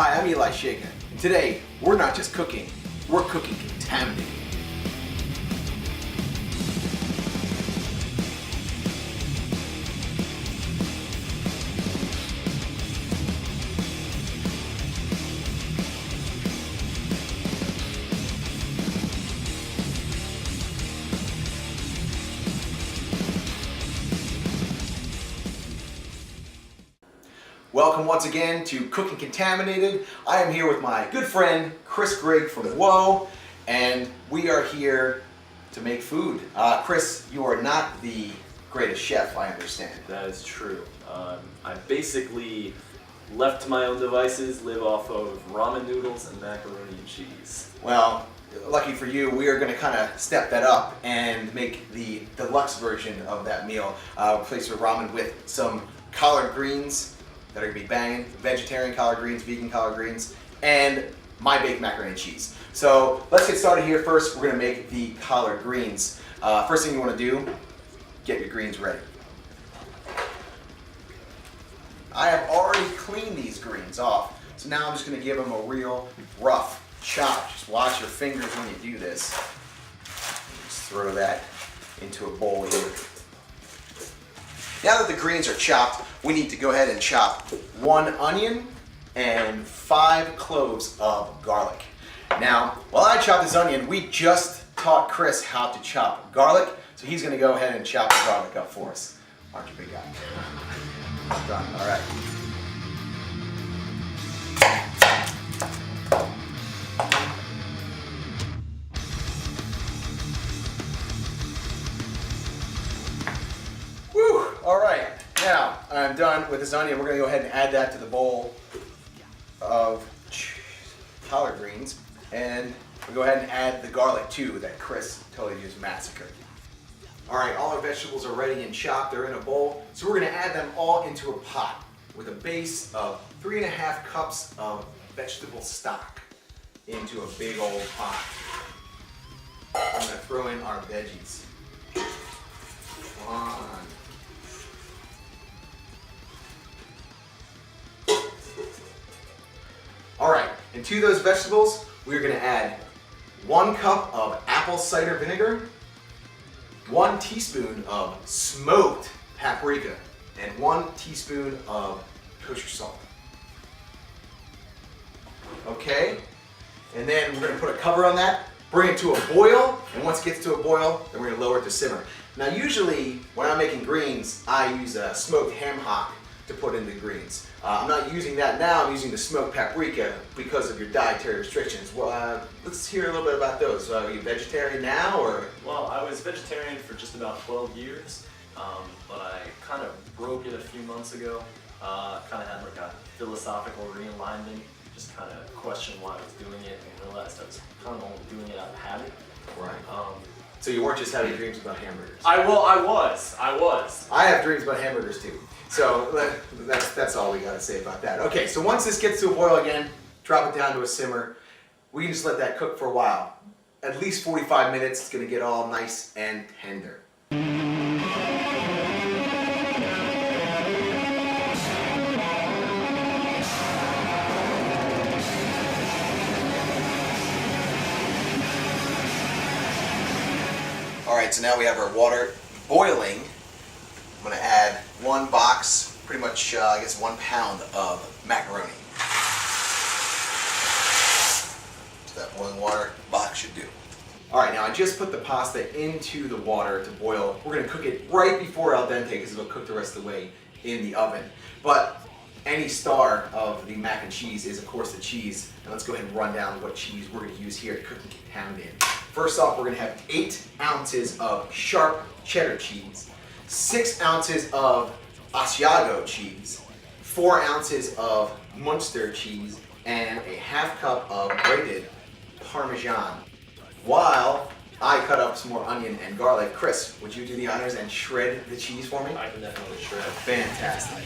Hi, I'm Eli Shaika. And today, we're not just cooking, we're cooking contaminated. Welcome once again to Cooking Contaminated. I am here with my good friend Chris Grigg from WOE, and we are here to make food. Chris, you are not the greatest chef, I understand. That is true. I basically, left to my own devices, live off of ramen noodles and macaroni and cheese. Well, lucky for you, we are going to kind of step that up and make the deluxe version of that meal. Replace your ramen with some collard greens that are going to be banging, vegetarian collard greens, vegan collard greens, and my baked macaroni and cheese. So let's get started here. First, we're going to make the collard greens. First thing you want to do, get your greens ready. I have already cleaned these greens off, so now I'm just going to give them a real rough chop. Just watch your fingers when you do this. Just throw that into a bowl here. Now that the greens are chopped, we need to go ahead and chop 1 onion and 5 cloves of garlic. Now, while I chop this onion, we just taught Chris how to chop garlic, so he's going to go ahead and chop the garlic up for us. Aren't you, big guy? Done. All right. Woo! All right. Now, I'm done with this onion. We're going to go ahead and add that to the bowl of collard greens. And we'll go ahead and add the garlic too that Chris totally just massacred. All right, all our vegetables are ready and chopped. They're in a bowl. So we're going to add them all into a pot with a base of 3½ cups of vegetable stock into a big old pot. I'm going to throw in our veggies. 1. All right, and to those vegetables, we're going to add 1 cup of apple cider vinegar, 1 teaspoon of smoked paprika, and 1 teaspoon of kosher salt. Okay, and then we're going to put a cover on that, bring it to a boil, and once it gets to a boil, then we're going to lower it to simmer. Now usually, when I'm making greens, I use a smoked ham hock to put in the greens. I'm not using that now, I'm using the smoked paprika because of your dietary restrictions. Well, let's hear a little bit about those. Are you vegetarian now, or? Well, I was vegetarian for just about 12 years, but I kind of broke it a few months ago. Kind of had like a philosophical realignment, just kind of questioned why I was doing it and realized I was kind of only doing it out of habit. Right. So you weren't just having dreams about hamburgers? I was. I have dreams about hamburgers too. So that's all we got to say about that. Okay, so once this gets to a boil again, drop it down to a simmer. We can just let that cook for a while. At least 45 minutes, it's going to get all nice and tender. All right, so now we have our water boiling. I'm going to add 1 box, pretty much, I guess 1 pound of macaroni. So that boiling water box should do. All right, now I just put the pasta into the water to boil. We're going to cook it right before al dente because it'll cook the rest of the way in the oven. But any star of the mac and cheese is, of course, the cheese. And let's go ahead and run down what cheese we're going to use here at Cooking Contaminated. First off, we're going to have 8 ounces of sharp cheddar cheese, 6 ounces of Asiago cheese, 4 ounces of Munster cheese, and a ½ cup of grated Parmesan. While I cut up some more onion and garlic, Chris, would you do the honors and shred the cheese for me? I can definitely shred. Fantastic.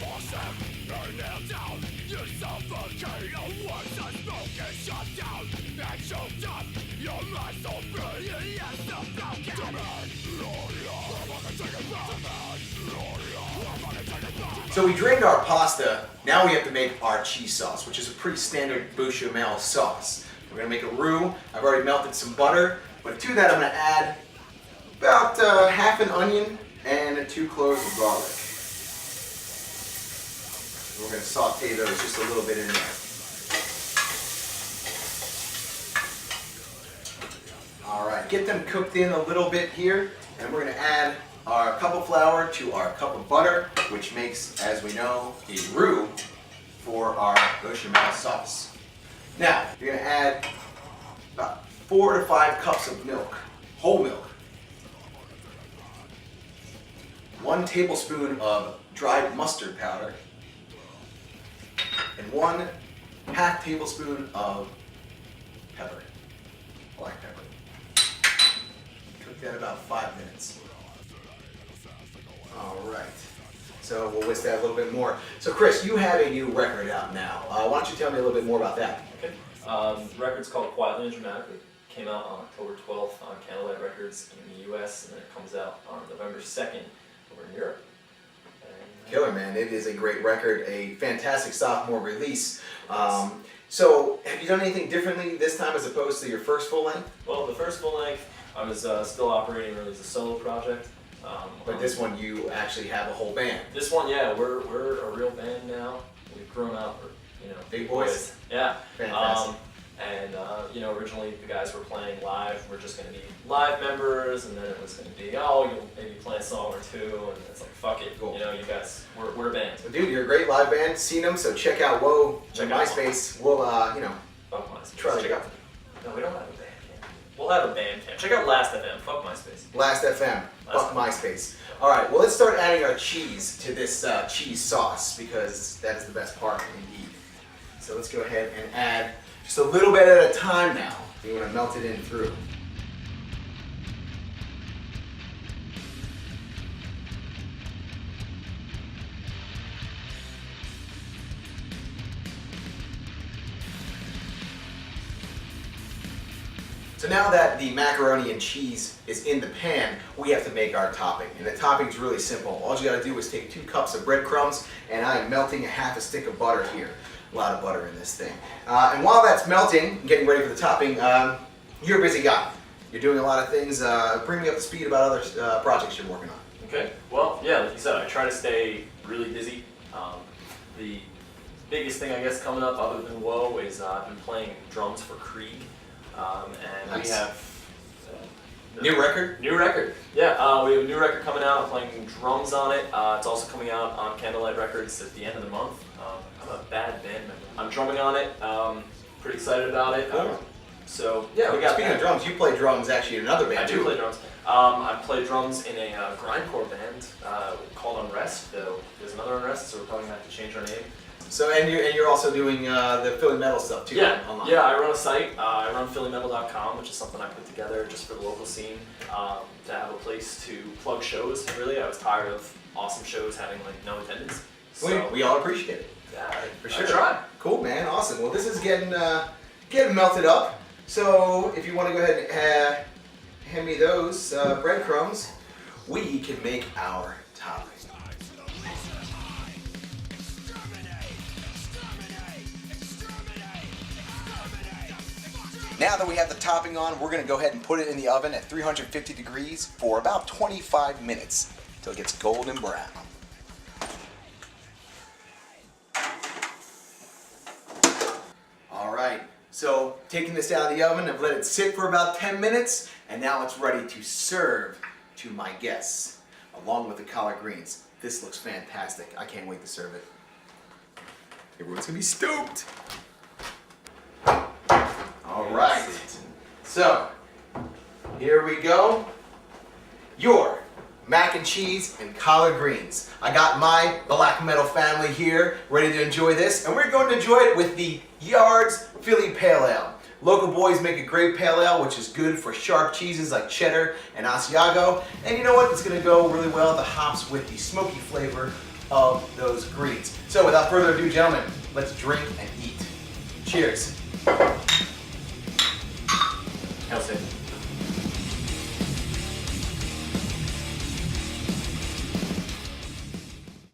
So we drained our pasta Now we have to make our cheese sauce, which is a pretty standard bechamel sauce. We're gonna make a roux. I've already melted some butter, but to that I'm gonna add about half an onion and 2 cloves of garlic. We're gonna saute those just a little bit in there. All right, get them cooked in a little bit here, and we're gonna add our cup of flour to our cup of butter, which makes, as we know, a roux for our bechamel sauce. Now, you're gonna add about 4 to 5 cups of milk, whole milk, 1 tablespoon of dried mustard powder, and 1/2 tablespoon of pepper, black pepper. Cook that about 5 minutes. All right, so we'll whisk that a little bit more. So Chris, you have a new record out now. Why don't you tell me a little bit more about that? Okay. The record's called Quietly and Dramatically. Came out on October 12th on Candlelight Records in the US, and then it comes out on November 2nd over in Europe. Killer, man. It is a great record, a fantastic sophomore release. So have you done anything differently this time as opposed to your first full length? Well, the first full length, I was still operating really as a solo project. But this one, you actually have a whole band. This one, yeah, we're a real band now. We've grown up, we're, big boys. Yeah. Fantastic. Originally the guys were playing live. We're just going to be live members, and then it was going to be, you'll maybe play a song or two, and it's like, fuck it. Cool. You guys, we're a band. Well, dude, you're a great live band. Seen them, so check out WOE. Check out MySpace. We'll, Fuck MySpace. try to check out. No, we don't have a band camp. We'll have a band camp. Check out Last FM. Fuck MySpace. Last FM. Fuck MySpace. All right, well, let's start adding our cheese to this cheese sauce, because that is the best part indeed. So let's go ahead and add just a little bit at a time now. You want to melt it in through. So now that the macaroni and cheese is in the pan, we have to make our topping. And the topping is really simple. All you gotta do is take 2 cups of breadcrumbs, and I am melting a half a stick of butter here. A lot of butter in this thing. And while that's melting, getting ready for the topping, you're a busy guy. You're doing a lot of things. Bring me up to speed about other projects you're working on. Okay. Well, yeah, like you said, I try to stay really busy. The biggest thing, I guess, coming up other than WOE is I've been playing drums for Krieg. And Nice. we have New record? New record. Yeah, we have a new record coming out. I'm playing drums on it. It's also coming out on Candlelight Records at the end of the month. I'm a bad band member. I'm drumming on it. Pretty excited about it. Cool. So yeah, we got. Speaking of drums, you play drums actually in another band I too. do play drums. I play drums in a grindcore band called Unrest. Though there's another Unrest, so we're probably gonna have to change our name. So and you're also doing the Philly metal stuff too. Yeah, online. yeah. I run a site. I run phillymetal.com, which is something I put together just for the local scene to have a place to plug shows. Really, I was tired of awesome shows having like no attendance. So We all appreciate it. yeah, For sure. I try. Cool, man. Awesome. Well, this is getting melted up. So if you want to go ahead and hand me those breadcrumbs, we can make our topping. Now that we have the topping on, we're going to go ahead and put it in the oven at 350 degrees for about 25 minutes until it gets golden brown. All right, so taking this out of the oven, I've let it sit for about 10 minutes, and now it's ready to serve to my guests, along with the collard greens. This looks fantastic. I can't wait to serve it. Everyone's gonna be stoked. All right, so here we go. Your mac and cheese and collard greens. I got my black metal family here ready to enjoy this, and we're going to enjoy it with the Yards Philly Pale Ale. Local boys make a great pale ale, which is good for sharp cheeses like cheddar and Asiago. And you know what? It's going to go really well. The hops with the smoky flavor of those greens. So without further ado, gentlemen, let's drink and eat. Cheers. How's it?